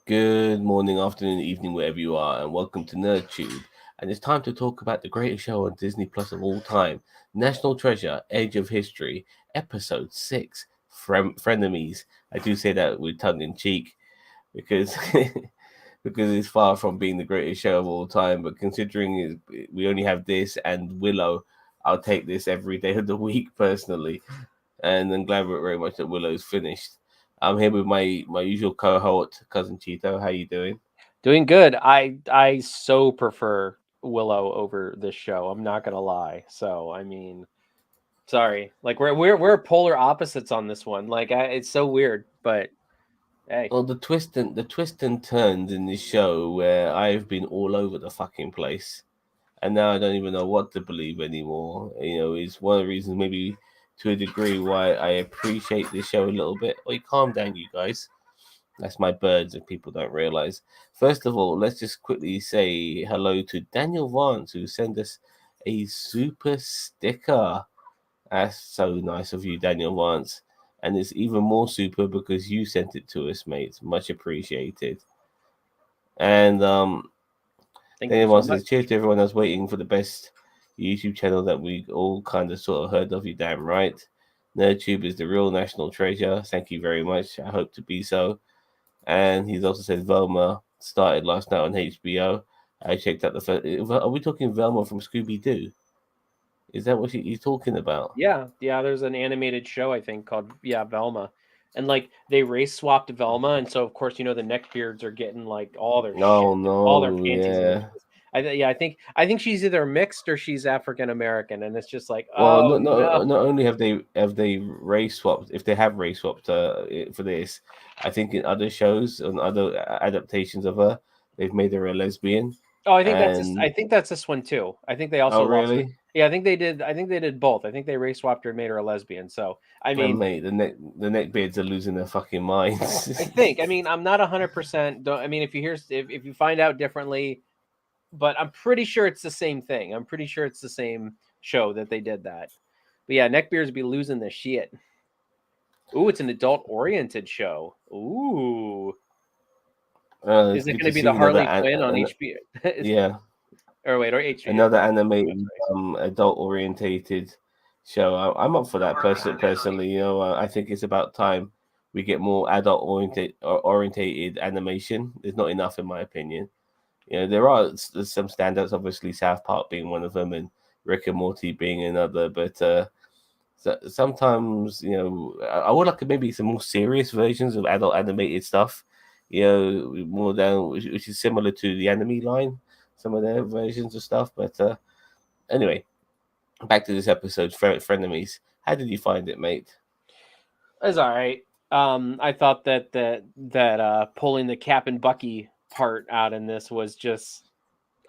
Good morning, afternoon, evening, wherever you are, and welcome to NerdTube. And it's time to talk about the greatest show on Disney Plus of all time, National Treasure: Edge of History, Episode 6, Frenemies. I do say that with tongue in cheek because because it's far from being the greatest show of all time. But considering we only have this and Willow, I'll take this every day of the week personally. And I'm glad very much that Willow's finished. I'm here with my usual cohort, cousin Cheeto. How you doing? Doing good. I so prefer Willow over this show. I'm not gonna lie. So I mean, sorry. Like we're polar opposites on this one. It's so weird, but hey, Well, the twist and turns in this show where I've been all over the fucking place, and now I don't even know what to believe anymore. Is one of the reasons, maybe to a degree, why I appreciate this show a little bit. Wait, calm down, you guys. That's my birds, if people don't realize. First of all, let's just quickly say hello to Daniel Vance, who sent us a super sticker. That's so nice of you, Daniel Vance. And it's even more super because you sent it to us, mate. Much appreciated. And thank you Daniel so Vance much. says, cheers to everyone that's waiting for the best YouTube channel that we all kind of sort of heard of. You damn right. NerdTube is the real national treasure. Thank you very much. I hope to be so. And he's also said Velma started last night on HBO. I checked out the first. Are we talking Velma from Scooby Doo? Is that what he's talking about? Yeah. There's an animated show I think called Velma, and like they race swapped Velma, and so of course the neckbeards are getting like all their Oh shit, all their no, panties in the yeah. news. I think she's either mixed or she's African American, and it's just like, Well, oh no. not only have they race swapped, if they have race swapped for this, I think in other shows and other adaptations of her, they've made her a lesbian. Oh, I And think that's this one too. I think they oh also lost her. really? Yeah, I think they did. I think they did both. I think they race swapped her and made her a lesbian. So I And mean, mate, the neck beards are losing their fucking minds. I think. I mean, I'm not 100%. Don't. I mean, if you find out differently, but I'm pretty sure it's the same thing. I'm pretty sure it's the same show that they did that. But yeah, neckbeards be losing the shit. Ooh, it's an adult oriented show. Ooh, It's is it good going to to be the see another Harley Quinn on HBO? yeah, Or wait, or HBO? another That's animated, right. adult orientated show. I'm up for that personally. I think it's about time we get more adult orientated animation. There's not enough, in my opinion. There are there's some standouts. Obviously, South Park being one of them, and Rick and Morty being another. But sometimes, I would like maybe some more serious versions of adult animated stuff. More down, which is similar to the anime line, some of their versions of stuff. But anyway, back to this episode, Frenemies. How did you find it, mate? It's all right. I thought that pulling the Cap and Bucky part out in this was just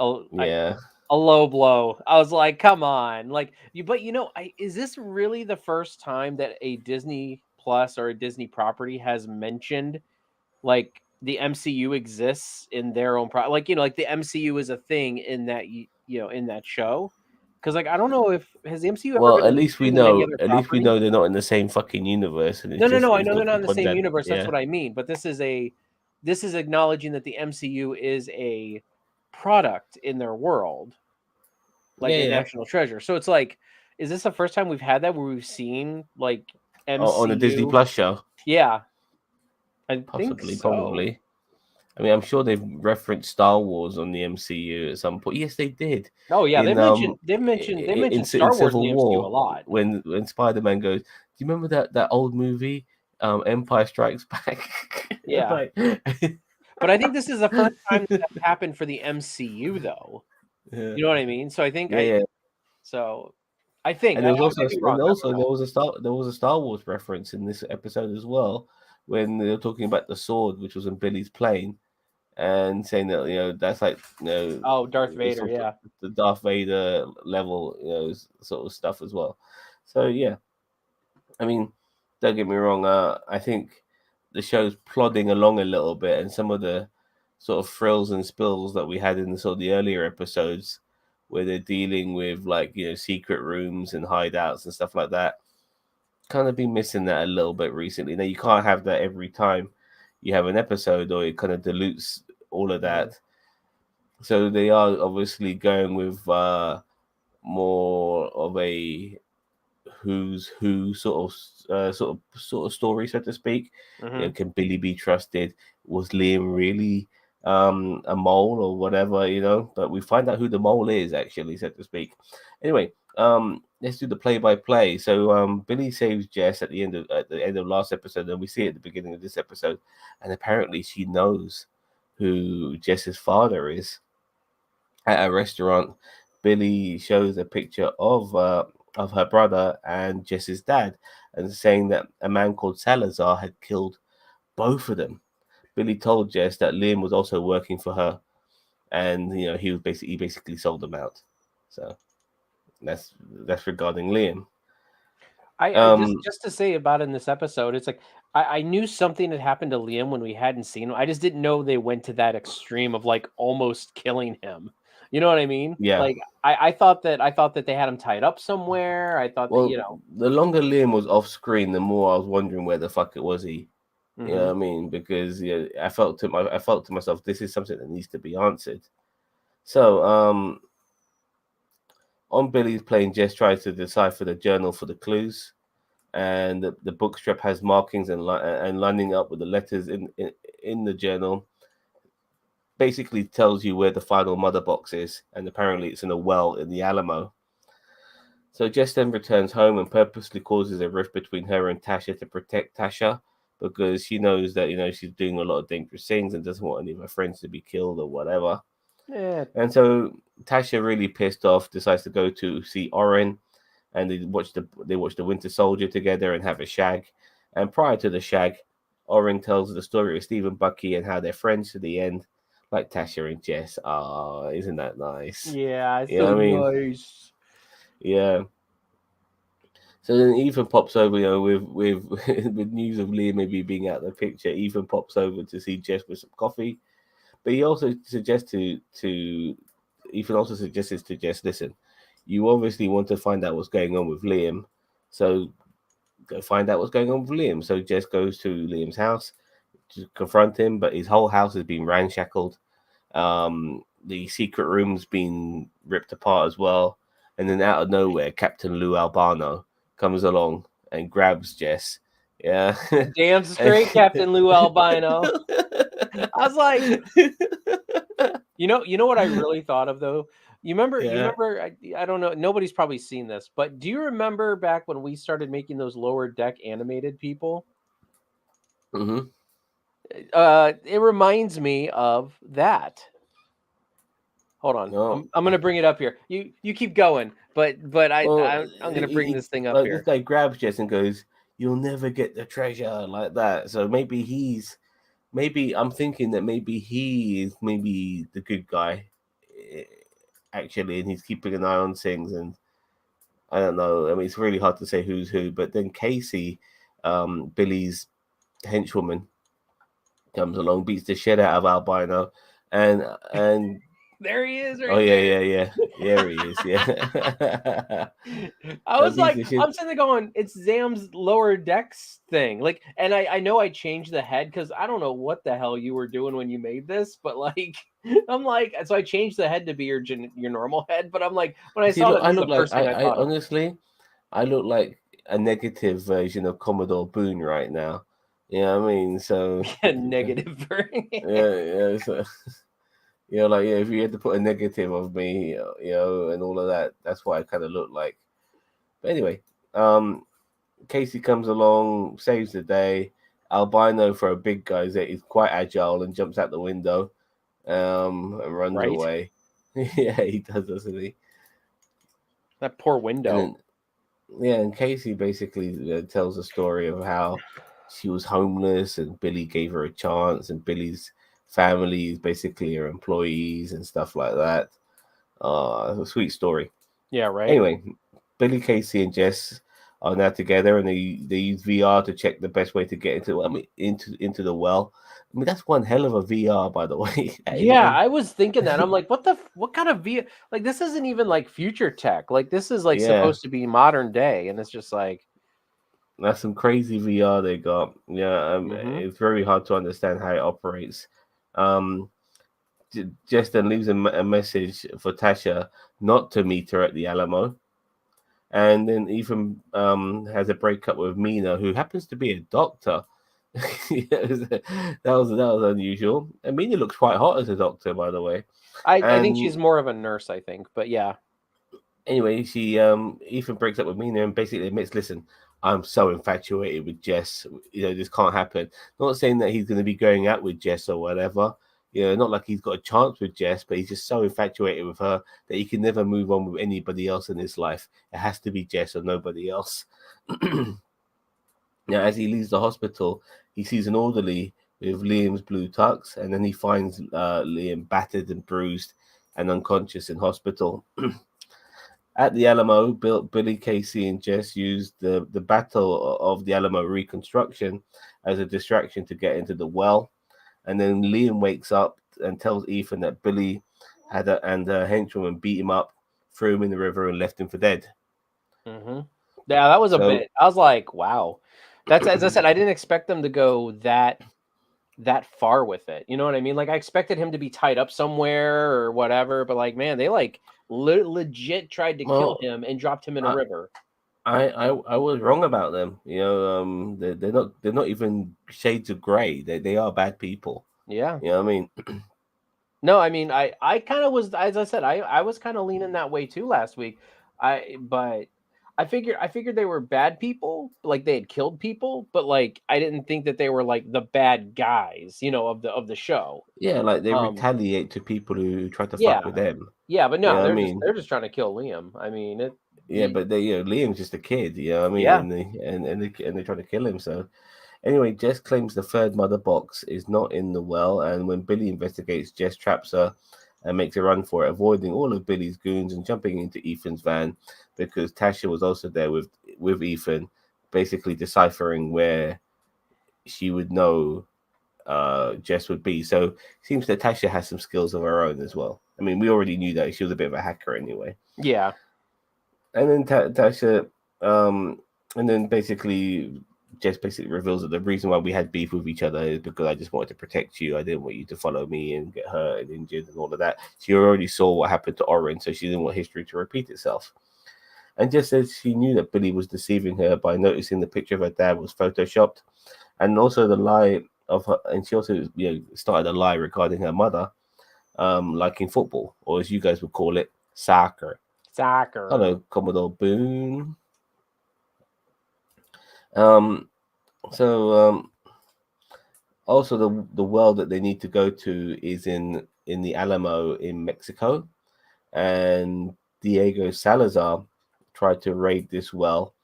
a, I, Yeah, a low blow. I was like, come on, like you. But is this really the first time that a Disney Plus or a Disney property has mentioned like the MCU exists in their own like like the MCU is a thing in that in that show? Because like I don't know if has the MCU ever well, been at least we mentioned in any know. other At least we property? know they're not in the same fucking universe, and No, no, no. I it's know they're not not in the pointed same at. universe. That's Yeah, what I mean. But this is acknowledging that the MCU is a product in their world, like yeah, a yeah. national treasure. So it's like, is this the first time we've had that where we've seen like On the Disney MCU? Plus show, Yeah, I think possibly, so. probably. I mean, I'm sure they've rereferenced Star Wars on the MCU at some point. Yes, they did. Oh yeah, In they've mentioned in Star Wars in Civil the MCU a War, lot. when Spider-Man goes, "Do you remember that old movie, Empire Strikes Back?" Yeah, Like, but I think this is the first time that happened for the MCU though. yeah, You know what I mean? So I think yeah, yeah. so I think And I, there I was also may be wrong. I don't know. there was a Star Wars reference in this episode as well, when they were talking about the sword, which was in Billy's plane, and saying that that's like Oh, Darth the Vader. sort of Yeah. the Darth Vader level sort of stuff as well. So yeah, I mean, don't get me wrong. I think the show's plodding along a little bit, and some of the sort of frills and spills that we had in the sort of the earlier episodes, where they're dealing with like secret rooms and hideouts and stuff like that, kind of been missing that a little bit recently. Now you can't have that every time. you have an episode, or it kind of dilutes all of Mhm. that. So they are obviously going with more of a who's who sort of story, so to speak. You know, Mhm. can Billy be trusted? Was Liam really a mole or whatever? You know, but we find out who the mole is actually, so to speak. Anyway, let's do the play by play. So Billy saves Jess at the end of last episode, and we see it at the beginning of this episode, and apparently she knows who Jess's father is. At a restaurant, Billy shows a picture of her brother and Jess's dad, and saying that a man called Salazar had killed both of them. Billy told Jess that Liam was also working for her, and you know he basically sold them out. So that's regarding Liam. I Um, just to say about in this episode, it's like I knew something had happened to Liam when we hadn't seen him. I just didn't know they went to that extreme of like almost killing him. You know what I mean? yeah. Like I thought that they had him tied up somewhere. I thought that, Well, the longer Liam was off screen, the more I was wondering where the fuck it was he. You know Mhm. what I mean? Because yeah, I felt to myself, this is something that needs to be answered. So, on Billy's plane, Jess tries to decipher the journal for the clues, and the book strap has markings and lining up with the letters in the journal. Basically, tells you where the final mother box is, and apparently it's in a well in the Alamo. So Jess then returns home and purposely causes a rift between her and Tasha to protect Tasha because she knows that she's doing a lot of dangerous things and doesn't want any of her friends to be killed or whatever. Yeah. And so Tasha, really pissed off, decides to go to see Oren, and they watch the Winter Soldier together and have a shag. And prior to the shag, Oren tells the story of Steve and Bucky and how they're friends to the end, like Tasha and Jess. Ah, isn't that nice? Yeah, it's You know so what I mean? nice. Yeah. So then Ethan pops over, with with news of Leah maybe being out of the picture. Ethan pops over to see Jess with some coffee, but he also suggests to Ethan also suggests to Jess, listen, you obviously want to find out what's going on with Liam, so go find out what's going on with Liam. So Jess goes to Liam's house to confront him, but his whole house has been ramshackled. The secret room's been ripped apart as well. And then out of nowhere, Captain Lou Albano comes along and grabs Jess. Yeah. Damn straight, Captain Lou Albino. I was like, you know what I really thought of though? You yeah. remember I don't know, nobody's probably seen this, but do you remember back when we started making those lower deck animated people? hmm It reminds me of that. Hold on. No. I'm gonna bring it up here. You keep going, but Well, I'm gonna bring this thing up like this here. guy grabs Jess and goes, "You'll never get the treasure," like that. So maybe I'm thinking that maybe he is maybe the good guy, eh, actually, and he's keeping an eye on things. And I don't know. I mean, it's really hard to say who's who. But then Casey, Billy's henchwoman, comes along, beats the shit out of Albino, and There he is oh right yeah, there. yeah, yeah, yeah, he is, yeah. I was Beats like, the shit. I'm sitting there going, it's Zam's lower decks thing. Like, and I know I changed the head because I don't know what the hell you were doing when you made this, but like, I'm like, so I changed the head to be your normal head. But I'm like, when I See, saw look, that, I he's look the like first thing I I thought of. honestly, I look like a negative version of Commodore Boone right now. You know what I mean? So Negative. yeah. So like if you had to put a negative of me, and all of that, that's what I kind of look like. But anyway, um, Casey comes along, saves the day. Albino, for a big guy, is quite agile and jumps out the window, and runs Right? away. Yeah, he does, doesn't he? That poor And window. then yeah, and Casey basically tells a story of how she was homeless and Billy gave her a chance, and Billy's family is basically her employees and stuff like that. A sweet story. Yeah, right. Anyway, Billy, Casey, and Jess are now together, and they use VR to check the best way to get into the well. I mean, that's one hell of a VR, by the way. Yeah, I was thinking that. I'm like, what kind of V like this isn't even like future tech. Like this is like Yeah. supposed to be modern day, and it's just like That's some crazy VR they got. Yeah, Mm-hmm. it's very hard to understand how it operates. Um, Jess then leaves a message for Tasha not to meet her at the Alamo, and then Ethan has a breakup with Mina, who happens to be a doctor. That was unusual. And Mina looks quite hot as a doctor, by the way. I think And she's more of a nurse, I think, but yeah. anyway, she Ethan breaks up with Mina and basically admits, listen, I'm so infatuated with Jess. This can't happen. Not saying that he's going to be going out with Jess or whatever. Not like he's got a chance with Jess, but he's just so infatuated with her that he can never move on with anybody else in his life. It has to be Jess or nobody else. Now, as he leaves the hospital, he sees an orderly with Liam's blue tux, and then he finds Liam battered and bruised and unconscious in hospital. At the Alamo, Billy, Casey, and Jess used the Battle of the Alamo reconstruction as a distraction to get into the well. And then Liam wakes up and tells Ethan that Billy and her henchwoman beat him up, threw him in the river, and left him for dead. Mm-hmm. Yeah, that was a So, bit. I was like, wow. That's, as I said, I didn't expect them to go that far with it. You know what I mean? Like I expected him to be tied up somewhere or whatever, but like, man, they like legit tried to kill well, him and dropped him in a I, river. I was wrong about them. They're not even shades of grey. They are bad people. Yeah. You know what I mean? No, I mean, I kind of was, as I said, I was kind of leaning that way too last week. But I figured they were bad people, like they had killed people, but like I didn't think that they were like the bad guys, of the show. Yeah, like they Um, retaliate to people who try to yeah, fuck with them. yeah, but You no, know what I they're just mean? they're just trying to kill Liam. I mean, Yeah, y- but Liam's just a kid. You know what I mean? yeah. And they try to kill him. So anyway, Jess claims the third mother box is not in the well, and when Billy investigates, Jess traps her and makes a run for it, avoiding all of Billy's goons and jumping into Ethan's van because Tasha was also there with Ethan, basically deciphering where she would know Jess would be. So it seems that Tasha has some skills of her own as well. I mean, we already knew that she was a bit of a hacker anyway. Yeah. And then Tasha, and then basically Jess basically reveals that the reason why we had beef with each other is because I just wanted to protect you. I didn't want you to follow me and get hurt and injured and all of that. She already saw what happened to Oren, so she didn't want history to repeat itself. And just says she knew that Billy was deceiving her by noticing the picture of her dad was photoshopped, and also the lie of her. And she also started a lie regarding her mother, liking football, or as you guys would call it, soccer. Soccer. Hello, Commodore Boone. Um, so also the well that they need to go to is in the Alamo in Mexico, and Diego Salazar tried to raid this well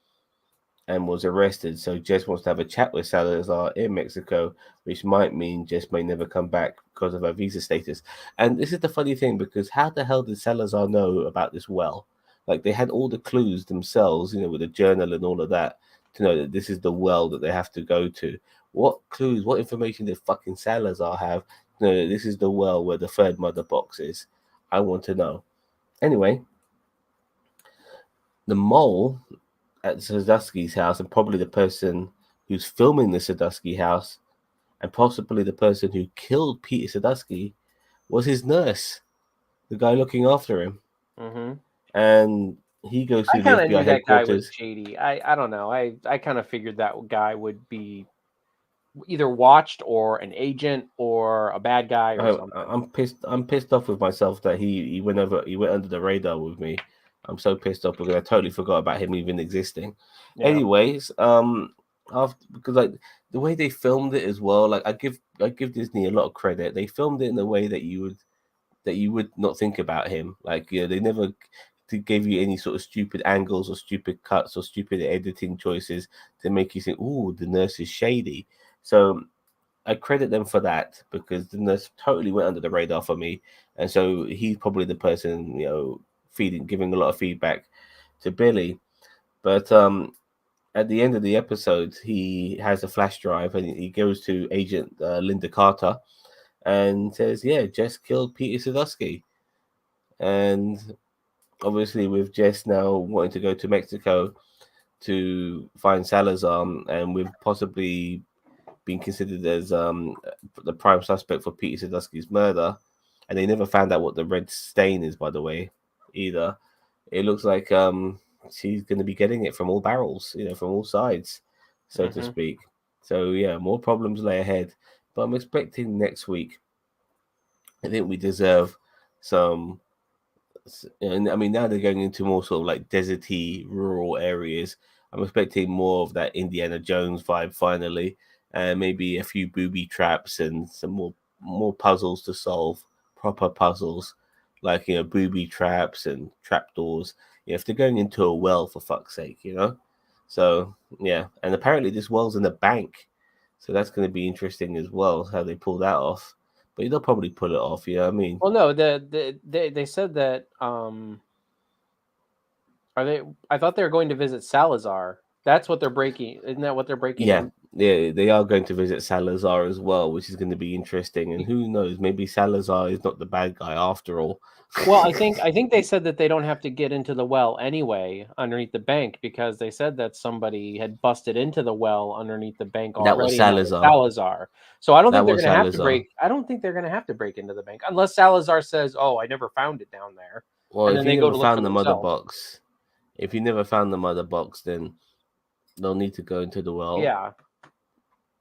and was arrested. So Jess wants to have a chat with Salazar in Mexico, which might mean Jess may never come back because of her visa status. And this is the funny thing, because how the hell did Salazar know about this well? Like they had all the clues themselves, with a journal and all of that, to know that this is the well that they have to go to. What clues, what information did fucking Salazar have to know that this is the well where the third mother box is? I want to know. Anyway, the mole at Sadusky's house, and probably the person who's filming the Sadusky house, and possibly the person who killed Peter Sadusky, was his nurse, the guy looking after him. Hmm. And he goes I to the kind of FBI knew that guy was headquarters. shady. I don't know. I kind of figured that guy would be either watched or an agent or a bad guy or something. I'm pissed. I'm pissed off with myself that he went over. He went under the radar with me. I'm so pissed off because I totally forgot about him even existing. Yeah. Anyways, after because like the way they filmed it as well, like I give Disney a lot of credit. They filmed it in a way that you would not think about him. Like they never gave you any sort of stupid angles or stupid cuts or stupid editing choices to make you think, "Oh, the nurse is shady." So I credit them for that because the nurse totally went under the radar for me, and so he's probably the person giving a lot of feedback to Billy. But at the end of the episode, he has a flash drive and he goes to Agent Linda Carter and says, "Yeah, Jess killed Peter Sadusky," and obviously with Jess now wanting to go to Mexico to find Salazar, and we've possibly been considered as the prime suspect for Peter Sadusky's murder, and they never found out what the red stain is, by the way, either. It looks like she's going to be getting it from all barrels, from all sides, so to speak. So yeah, more problems lay ahead, but I'm expecting next week. I think we deserve some. And I mean, now they're going into more sort of like deserty, rural areas. I'm expecting more of that Indiana Jones vibe finally, and maybe a few booby traps and some more puzzles to solve, proper puzzles, like booby traps and trapdoors. If they're going into a well, for fuck's sake. So yeah, and apparently this well's in a bank, so that's going to be interesting as well how they pull that off. But they'll probably pull it off. I mean. Well, no, they said that are they? I thought they were going to visit Salazar. That's what they're breaking. Isn't that what they're breaking Yeah, in? yeah, they are going to visit Salazar as well, which is going to be interesting. And who knows, maybe Salazar is not the bad guy after all. Well, I think they said that they don't have to get into the well anyway underneath the bank because they said that somebody had busted into the well underneath the bank That was already, and that was Salazar. Salazar. So I don't That think they're was going to have to Salazar. break. I don't think they're going to have to break into the bank unless Salazar says, "Oh, I never found it down there," Well, and if then you they go never to look for found the mother themselves. box, then they'll need to go into the well. Yeah.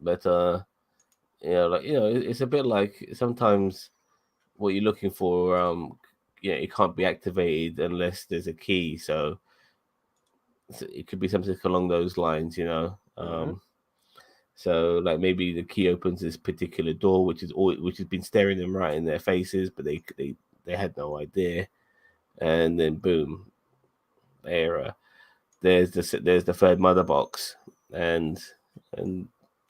But it's a bit like sometimes what you're looking for, it can't be activated unless there's a key. So it could be something along those lines. So like maybe the key opens this particular door, which has been staring them right in their faces, but they had no idea, and then boom, there's the third mother box, and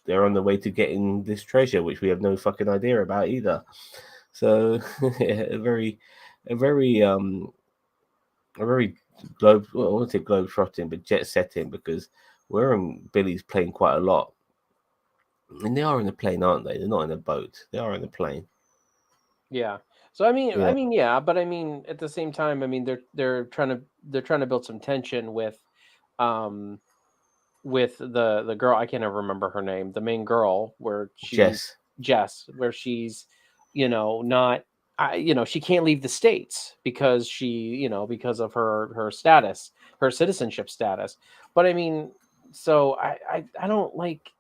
they're on the way to getting this treasure, which we have no fucking idea about either. So a very a very a very well, I won't say globe trotting, but jet setting, because we're on Billy's plane quite a lot. And they are in a plane, aren't they? They're not in a boat. They are in a plane. Yeah. So Yeah. yeah, but I mean, at the same time, I mean, they're trying to build some tension um, with the girl. I can't ever remember her name. The main girl, where she's Jess. Jess, where she's, not, she can't leave the states because because of her status, her citizenship status. But I mean, so I don't like.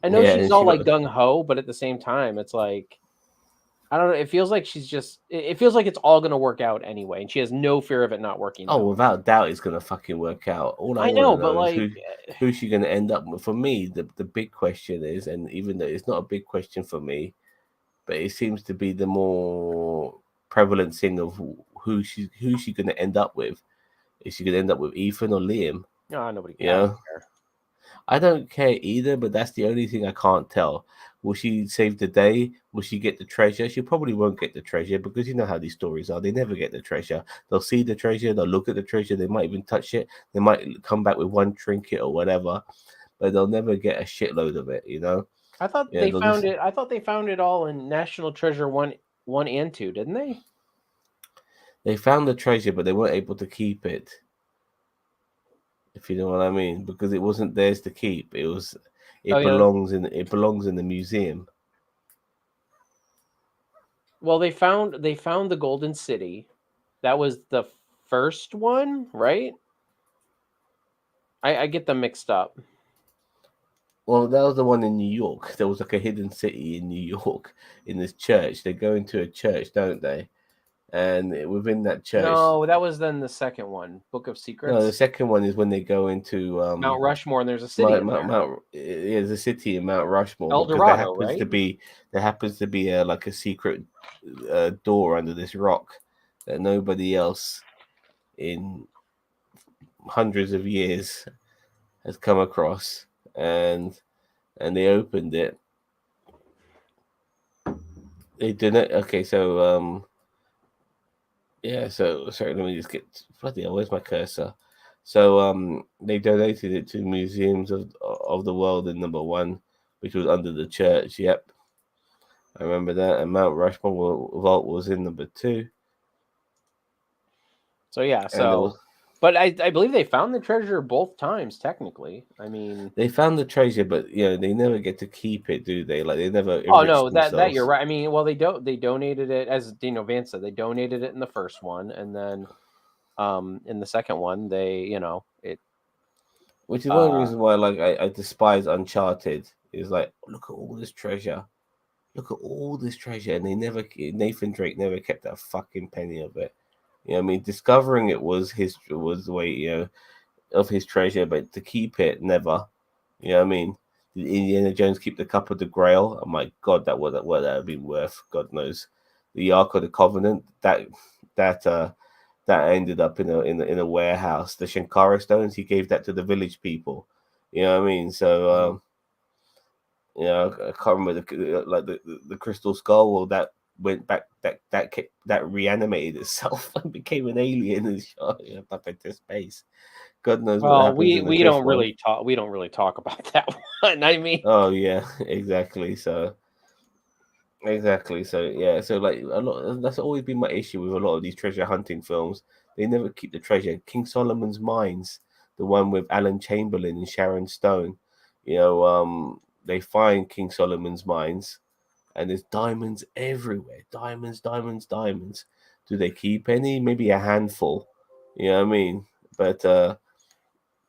I know Yeah, she's and all she like got. gung ho, but at the same time, it's like I don't know. It feels like she's just. It feels like it's all going to work out anyway, and she has no fear of it not working Oh, out. without doubt, it's gonna fucking work out. All I I want know, to but know is like, who's she gonna end up with. For me, the big question is, and even though it's not a big question for me, but it seems to be the more prevalent thing of who's she gonna end up with. Is she gonna end up with Ethan or Liam? no, nobody. You I don't know, care. I don't care either, but that's the only thing I can't tell. Will she save the day? Will she get the treasure? She probably won't get the treasure, because you know how these stories are. They never get the treasure. They'll see the treasure, they'll look at the treasure, they might even touch it. They might come back with one trinket or whatever, but they'll never get a shitload of it. I thought Yeah, they they'll found just it. I thought they found it all in National Treasure one and two, didn't they? they found the treasure, but they weren't able to keep it, if you know what I mean, because it wasn't theirs to keep. Oh It yeah. belongs in the museum. Well, they found the Golden City. That was the first one, right? I get them mixed up. Well, that was the one in New York. There was like a hidden city in New York in this church. They go into a church, don't they? And within that church, No, that was then the second one, Book of no, the Secrets, second one is when they go into Mount Rushmore, and there's a city in there, Yeah, the city in Mount Rushmore, El because Dorado, right? there happens to be like a secret door under this rock that nobody else in hundreds of years has come across, and they opened it. They didn't. Okay, so yeah. So sorry, let me just get bloody hell. Where's my cursor? So they donated it to museums of the world in number one, which was under the church. Yep, I remember that. And Mount Rushmore vault was in number two, So yeah, and there was so But I believe they found the treasure both times. Technically, I mean, They found the treasure, but they never get to keep it, do they? Like they never oh enrich no, that you're themselves. right. I mean, well, they donated it, as Vance said. They donated it in the first one, and then in the second one, they it Which is one of the uh reasons why, like, I despise Uncharted. Is like, look at all this treasure, look at all this treasure, and Nathan Drake never kept a fucking penny of it. I mean, discovering it was the way of his treasure, but to keep it, never. I mean, did Indiana Jones keep the cup of the Grail? Oh my God, what that would be worth? God knows. The Ark of the Covenant that that ended up in a warehouse. The Shankara stones, he gave that to the village people. You know what I mean? So mhm. I can't remember the crystal skull. Well, that went back, that reanimated itself and became an alien and shot up into space. God knows what Well, happens in the fifth one. we don't really talk about that one. I mean, Oh yeah, exactly. So yeah, so like a lot. That's always been my issue with a lot of these treasure hunting films. They never keep the treasure. King Solomon's Mines, the one with Alan Chamberlain and Sharon Stone. They find King Solomon's Mines, and there's diamonds everywhere. Diamonds, diamonds, diamonds. Do they keep any? Maybe a handful. You know what I mean? But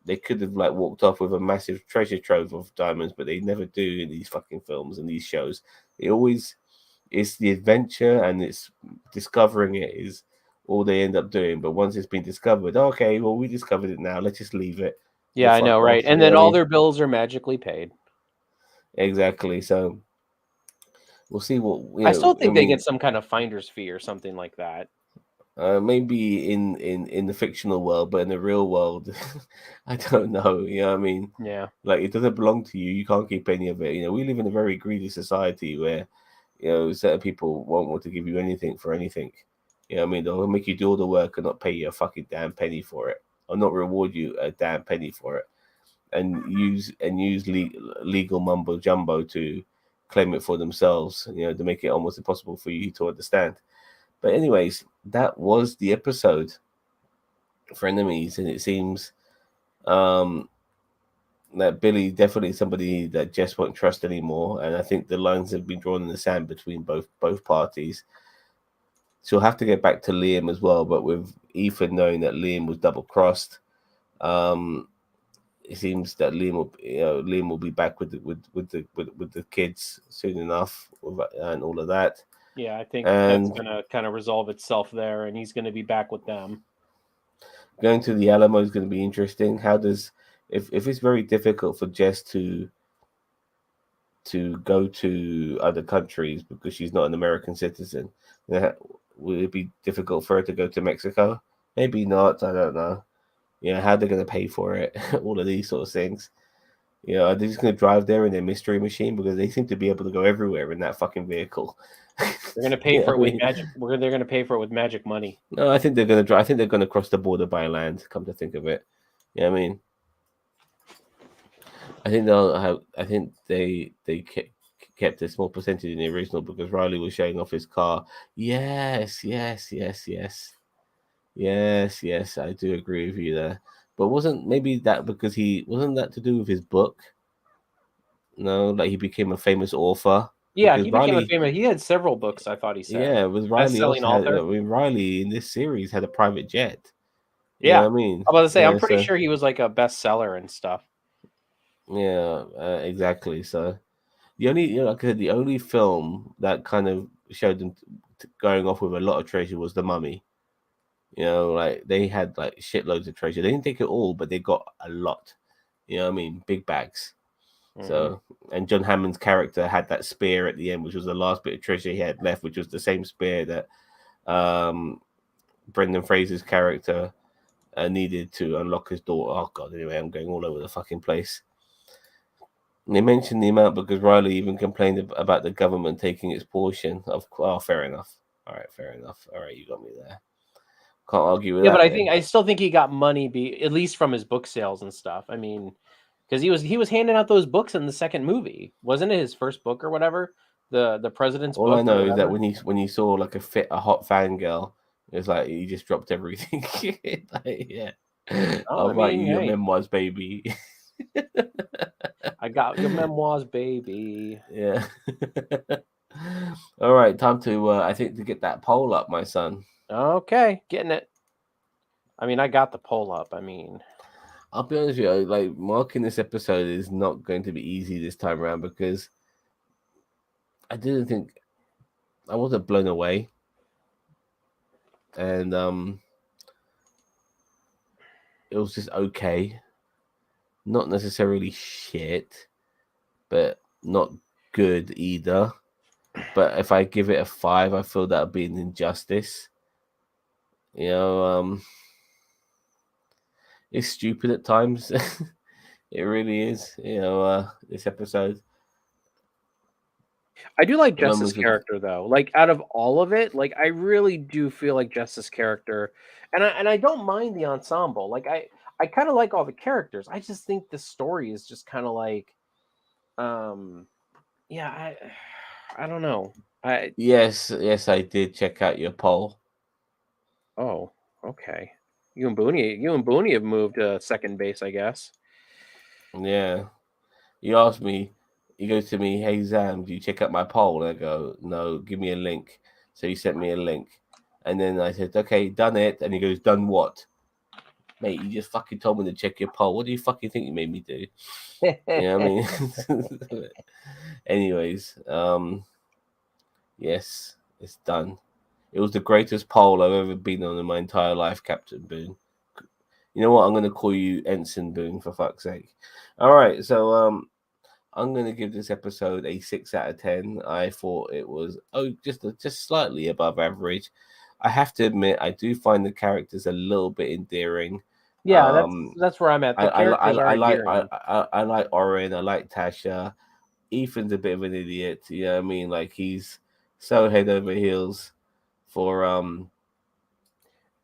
they could have like walked off with a massive treasure trove of diamonds, but they never do in these fucking films and these shows. They always it's the adventure and it's discovering it is all they end up doing. But once it's been discovered, okay, well we discovered it now. Let's just leave it. We'll yeah, I know, fuck right? off. And You know then what I all mean? their bills are magically paid. Exactly. So we'll see what I still I think they get mean, some kind of finder's fee or something like that. maybe in the fictional world, but in the real world, I don't know. You know what I mean? Yeah. Like it doesn't belong to you. You can't keep any of it. We live in a very greedy society where certain people won't want to give you anything for anything. You know what I mean? They'll make you do all the work and not pay you a fucking damn penny for it, or not reward you a damn penny for it, and use legal mumbo jumbo to claim it for themselves. To make it almost impossible for you to understand. But anyways, that was the episode, Frenemies, and it seems um that Billy definitely somebody that Jess won't trust anymore, and I think the lines have been drawn in the sand between both parties. She'll have to get back to Liam as well, but with Ethan knowing that Liam was double crossed, um, it seems that Liam will be back with the kids soon enough, and all of that. Yeah, I think that's And gonna kind of resolve itself there, and he's gonna be back with them. going to the Alamo is going to be interesting. How does if it's very difficult for Jess to go to other countries because she's not an American citizen, would it be difficult for her to go to Mexico? Maybe not. I don't know. How they're going to pay for it? All of these sort of things. Are they just going to drive there in their mystery machine because they seem to be able to go everywhere in that fucking vehicle? They're gonna pay for I it with mean, magic. They're gonna pay for it with magic money. no, I think they're going to drive. I think they're going to cross the border by land. Come to think of it, I mean, I think they'll have. I think they kept a small percentage in the original because Riley was showing off his car. Yes, yes, yes, yes, yes, yes. I do agree with you there. But wasn't maybe that because he wasn't that to do with his book? No, like he became a famous author Yeah, because he became a Riley. famous. He had several books. I thought he said Yeah, with Riley best-selling also had. I author. mean, Riley in this series had a private jet. You know Yeah, what I mean? I'm about to say. I'm Yeah. pretty So sure he was like a bestseller and stuff. yeah, exactly. So the only, like I said, the only film that kind of showed them going off with a lot of treasure was The Mummy. Like they had like shitloads of treasure. They didn't take it all, but they got a lot. You know what I mean? Big bags. Hmm. So, and John Hammond's character had that spear at the end, which was the last bit of treasure he had left, which was the same spear that um, Brendan Fraser's character needed to unlock his door. Oh god! Anyway, I'm going all over the fucking place. And they mentioned the amount because Riley even complained about the government taking its portion of. Oh, fair enough. All right, fair enough. All right, you got me there. Can't argue with Yeah, but that I then. think I still think he got money, be at least from his book sales and stuff. I mean, because he was handing out those books in the second movie, wasn't it his first book or whatever, the president's All I book or know is that whatever. when he saw like a hot fangirl, it was like he just dropped everything. Like, yeah. Oh, I'll I write mean, you your hey, memoirs, baby. I got your memoirs, baby. Yeah. All right, time to I think to get that poll up, my son. Okay, getting it. I mean, I got the poll up. I mean, I'll be honest with you, like marking this episode is not going to be easy this time around because I didn't think I wasn't blown away, and it was just okay, not necessarily shit, but not good either. But if I give it a 5, I feel that would be an injustice. You know, it's stupid at times. It really is. You know, this episode. I do like The Jess's moments, character though. Like out of all of it, like I really do feel like Jess's character, and I don't mind the ensemble. Like I kind of like all the characters. I just think the story is just kind of like, um, yeah, I don't know. I yes, I did check out your poll. Oh, okay. You and Booney have moved to second base, I guess. Yeah, you asked me. You go to me, hey Zam, do you check out my poll? And I go, no, give me a link. So he sent me a link, and then I said, okay, done it. And he goes, done what? Mate, you just fucking told me to check your poll. What do you fucking think you made me do? You know what I mean? Anyways, yes, it's done. It was the greatest poll I've ever been on in my entire life, Captain Boone. You know what? I'm gonna call you Ensign Boone for fuck's sake. All right, so I'm gonna give this episode a 6 out of 10. I thought it was just slightly above average. I have to admit, I do find the characters a little bit endearing. Yeah, that's where I'm at. The characters are endearing. I like Oren. I like Tasha. Ethan's a bit of an idiot. You know what I mean? Like he's so head over heels for And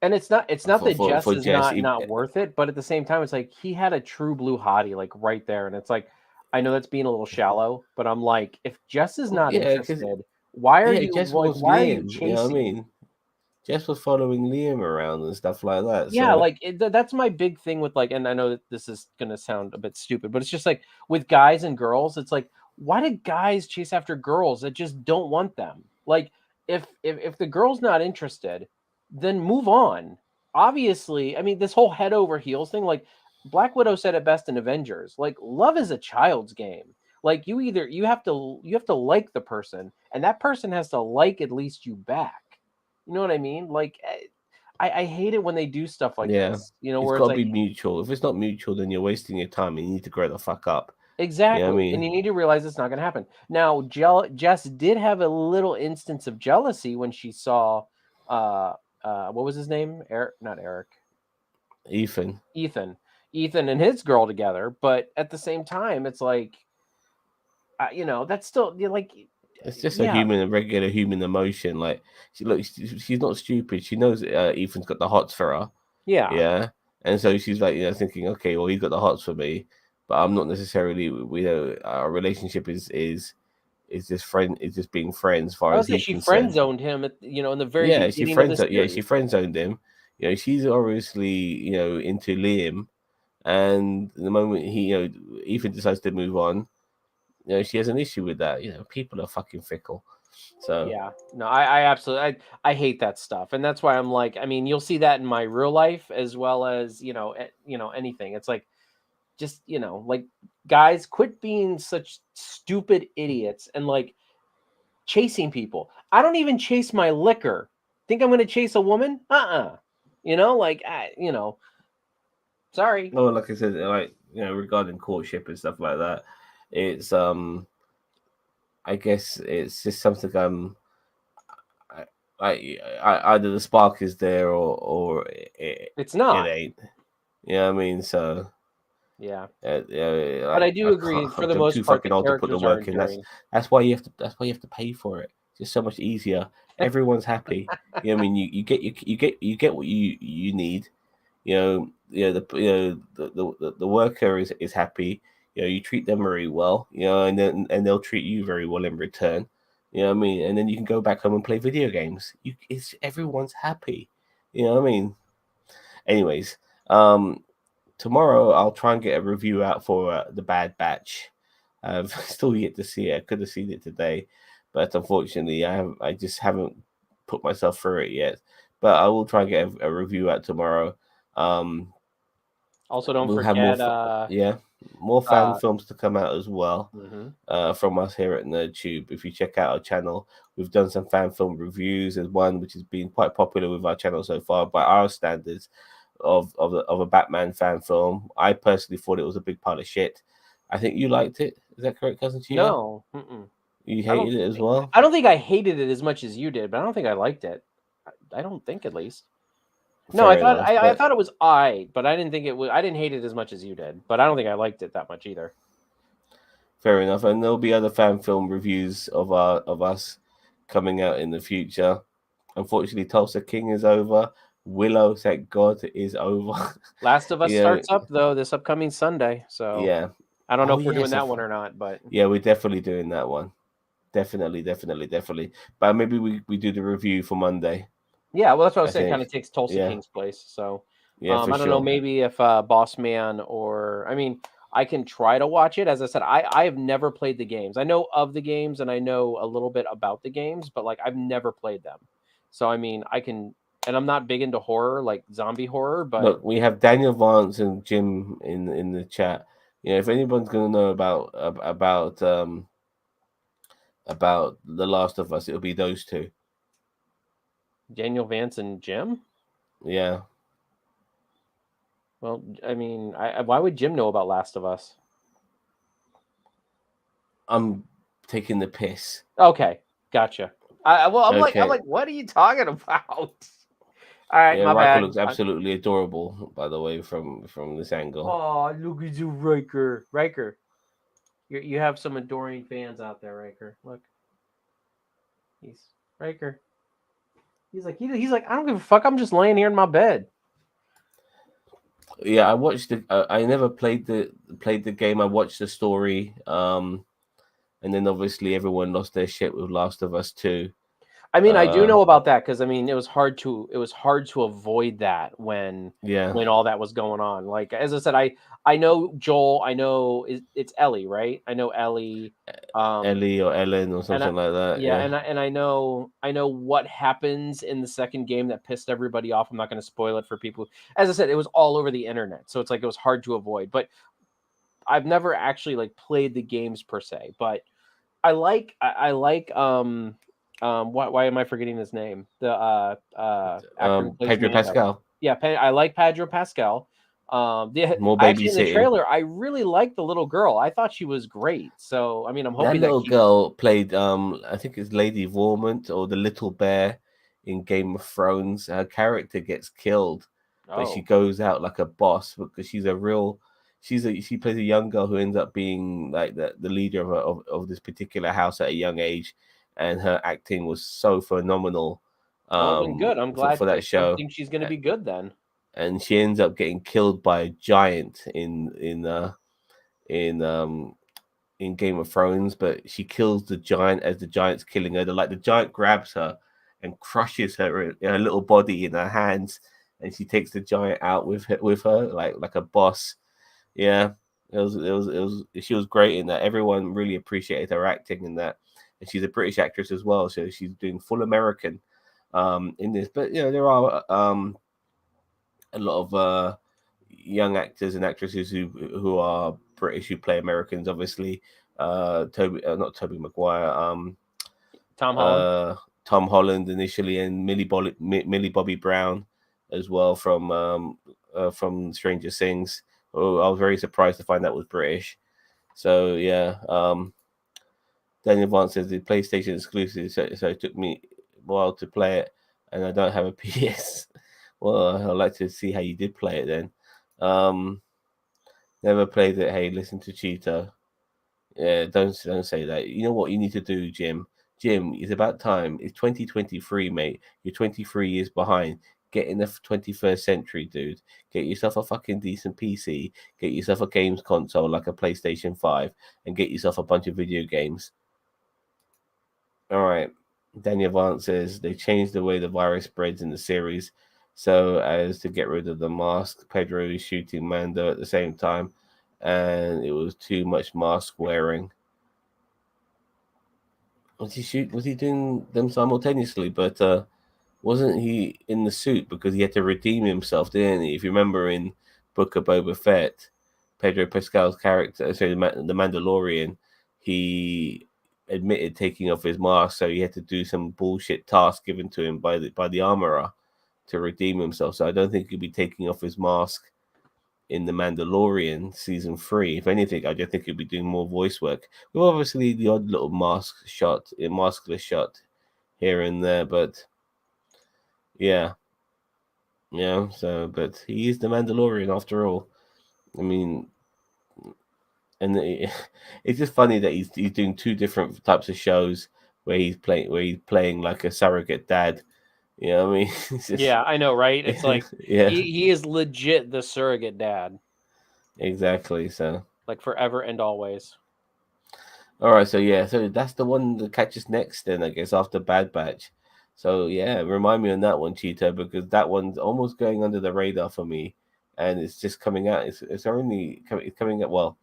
it's not that Jess for is Jess. not worth it, but at the same time, it's like he had a true blue hottie like right there, and it's like I know that's being a little shallow, but I'm like, if Jess is not Yeah, because interested, why are yeah, you Jess like was why are you Liam. You know what I chasing? mean? Jess was following Liam around and stuff like that. Yeah, So like that's my big thing with like, and I know that this is gonna sound a bit stupid, but it's just like with guys and girls, it's like, why do guys chase after girls that just don't want them? Like, if the girl's not interested, then move on. Obviously, I mean, this whole head over heels thing, like Black Widow said it best in Avengers, like love is a child's game. Like you have to like the person, and that person has to like at least you back. You know what I mean? Like I hate it when they do stuff like yeah, this, it's where got it's to be like mutual. If it's not mutual, then you're wasting your time and you need to grow the fuck up. You know what I exactly, and mean? you need to realize it's not going to happen. Now, Jess did have a little instance of jealousy when she saw, uh, what was his name? Eric, not Eric, Ethan. Ethan, Ethan and his girl together. But at the same time, it's like, that's still like, It's just yeah, a regular human emotion. Like she's not stupid. She knows Ethan's got the hots for her. yeah. Yeah, and so she's like, thinking, okay, well, he's got the hots for me, but I'm not necessarily. Our relationship is just is just being friends, as far I would as say he's she friend concerned. zoned him in the very beginning of the She series. friend zoned him. She's obviously into Liam, and the moment Ethan decides to move on, she has an issue with that. People are fucking fickle. So Yeah, no, I absolutely, I hate that stuff, and that's why I'm like, I mean, you'll see that in my real life as well as anything. It's like just like guys, quit being such stupid idiots and like chasing people. I don't even chase my liquor. Think I'm gonna chase a woman? Like sorry. well, like I said, like regarding courtship and stuff like that, it's I guess it's just something either the spark is there or It's it not. ain't. You know what I mean? So Yeah, but I like do I can't. agree for the I'm too most part the fucking old to put the characters are work in. enduring. That's why you have to pay for it. It's just so much easier. Everyone's happy. You know what I mean? You get what you need. The worker is happy. You treat them very well. And they'll treat you very well in return. You know what I mean? And then you can go back home and play video games. It's everyone's happy. You know what I mean? Anyways, Tomorrow I'll try and get a review out for The Bad Batch. I've still yet to see it. I could have seen it today, but unfortunately, I just haven't put myself through it yet. But I will try and get a review out tomorrow. Um, Also, don't we'll have more, forget. yeah, more fan films to come out as well. Mhm. From us here at NerdTube. If you check out our channel, we've done some fan film reviews. There's one which has been quite popular with our channel so far by our standards of a Batman fan film. I personally thought it was a big pile of shit. I think you liked it. Is that correct, Cousin Cheetah? No, You hated it as well. I don't think I hated it as much as you did, but I don't think I liked it. I don't think, at least. No, Fair enough, I thought it was but I didn't think it was. I didn't hate it as much as you did, but I don't think I liked it that much either. Fair enough, and there'll be other fan film reviews of us coming out in the future. Unfortunately, Tulsa King is over. Willow, thank God, is over. Last of Us You know, starts up though this upcoming Sunday, so yeah. I don't know Oh, if we're doing yes, that one or not, but yeah, we're definitely doing that one. Definitely. But maybe we do the review for Monday. yeah, well, that's what I was I saying. think. Kind of takes Tulsa Yeah, King's place, so yeah, for I don't know. sure. Maybe if Boss Man or I mean, I can try to watch it. As I said, I have never played the games. I know of the games and I know a little bit about the games, but like I've never played them. So I mean, I can, and I'm not big into horror, like zombie horror, but Look, we have Daniel Vance and Jim in the chat. You know, if anyone's gonna know about The Last of Us, it'll be those two. Daniel Vance and Jim. Yeah. Well, I mean, why would Jim know about Last of Us? I'm taking the piss. Okay, gotcha. I'm like, Okay. what are you talking about? All right, Yeah, my Riker bad. looks absolutely adorable, by the way, from this angle. Oh, look at you, Riker. Riker, you have some adoring fans out there, Riker. Look, he's Riker. He's like, I don't give a fuck. I'm just laying here in my bed. Yeah, I watched the. I never played the game. I watched the story. And then obviously everyone lost their shit with Last of Us 2. I mean, I do know about that because I mean, it was hard to avoid that when all that was going on. Like as I said, I know Joel. I know it's Ellie, right? I know Ellie, Ellie or Ellen or something like that. Yeah, and I know what happens in the second game that pissed everybody off. I'm not going to spoil it for people. As I said, it was all over the internet, so it's like it was hard to avoid. But I've never actually like played the games per se, but I like why am I forgetting his name? The actor who plays Pedro Mando. Pascal. Yeah, I like Pedro Pascal. More actually in the babysitting. trailer, I really liked the little girl. I thought she was great. So I mean, I'm hoping that little girl played I think it's Lady Vormont or the little bear in Game of Thrones. Her character gets killed, but she goes out like a boss because she's a real. She plays a young girl who ends up being like the leader of this particular house at a young age, and her acting was so phenomenal. Well, then good. I'm glad for that show. I think she's going to be good then. And she ends up getting killed by a giant in Game of Thrones, but she kills the giant as the giant's killing her. The giant grabs her and crushes her little body in her hands, and she takes the giant out with her like a boss. Yeah, it was. She was great in that. Everyone really appreciated her acting in that, and she's a British actress as well, so she's doing full American in this. But there are a lot of young actors and actresses who are British who play Americans. Obviously, not Toby Maguire. Tom Holland. Tom Holland initially, and Millie Bobby Brown as well from Stranger Things. Oh, I was very surprised to find that was British. So yeah, Daniel Vance says the PlayStation exclusive, so it took me a while to play it, and I don't have a PS. Well, I'd like to see how you did play it then. Never played it. Hey, listen to Cheetah. Yeah, don't say that. You know what you need to do, Jim? Jim, it's about time. It's 2023, mate. You're 23 years behind. Get in the 21st century, dude. Get yourself a fucking decent PC. Get yourself a games console like a PlayStation 5 and get yourself a bunch of video games. All right. Daniel Vance says they changed the way the virus spreads in the series. so as to get rid of the mask. Pedro is shooting Mando at the same time, and it was too much mask wearing. Was he doing them simultaneously? But wasn't he in the suit because he had to redeem himself, didn't he? If you remember in Book of Boba Fett, Pedro Pascal's character, so the Mandalorian, he admitted taking off his mask, so he had to do some bullshit task given to him by the armorer to redeem himself. So I don't think he'll be taking off his mask in the Mandalorian season 3. If anything, I just think he'll be doing more voice work. Well, obviously the odd little maskless shot here and there, but yeah, yeah. So, but he is the Mandalorian after all. I mean, and it's just funny that he's doing two different types of shows where he's playing like a surrogate dad. You know what I mean? It's just, Yeah, I know, right? It's like yeah, he is legit the surrogate dad, exactly. So, like forever and always. all right. So yeah, so that's the one that catches next. Then I guess after Bad Batch. So yeah, remind me on that one, Cheetah, because that one's almost going under the radar for me, and it's just coming out. It's coming out. Well,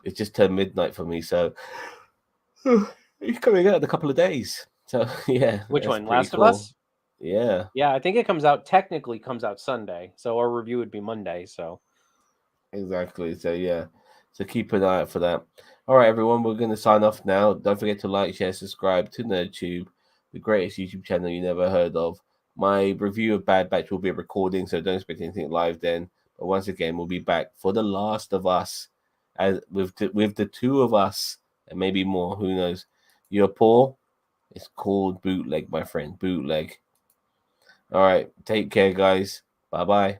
it's just turned midnight for me, so it's coming out in a couple of days. So yeah, Which that's one? pretty Last of cool. Us? Yeah, Yeah, I think it technically comes out Sunday. So our review would be Monday, so exactly. So yeah, so keep an eye out for that. All right, everyone, we're going to sign off now. Don't forget to like, share, subscribe to NerdTube, the greatest YouTube channel you never heard of. My review of Bad Batch will be recording, so don't expect anything live then. But once again, we'll be back for The Last of Us, as with the two of us and maybe more. Who knows? You're poor. It's called bootleg, my friend. Bootleg. All right. Take care, guys. Bye bye.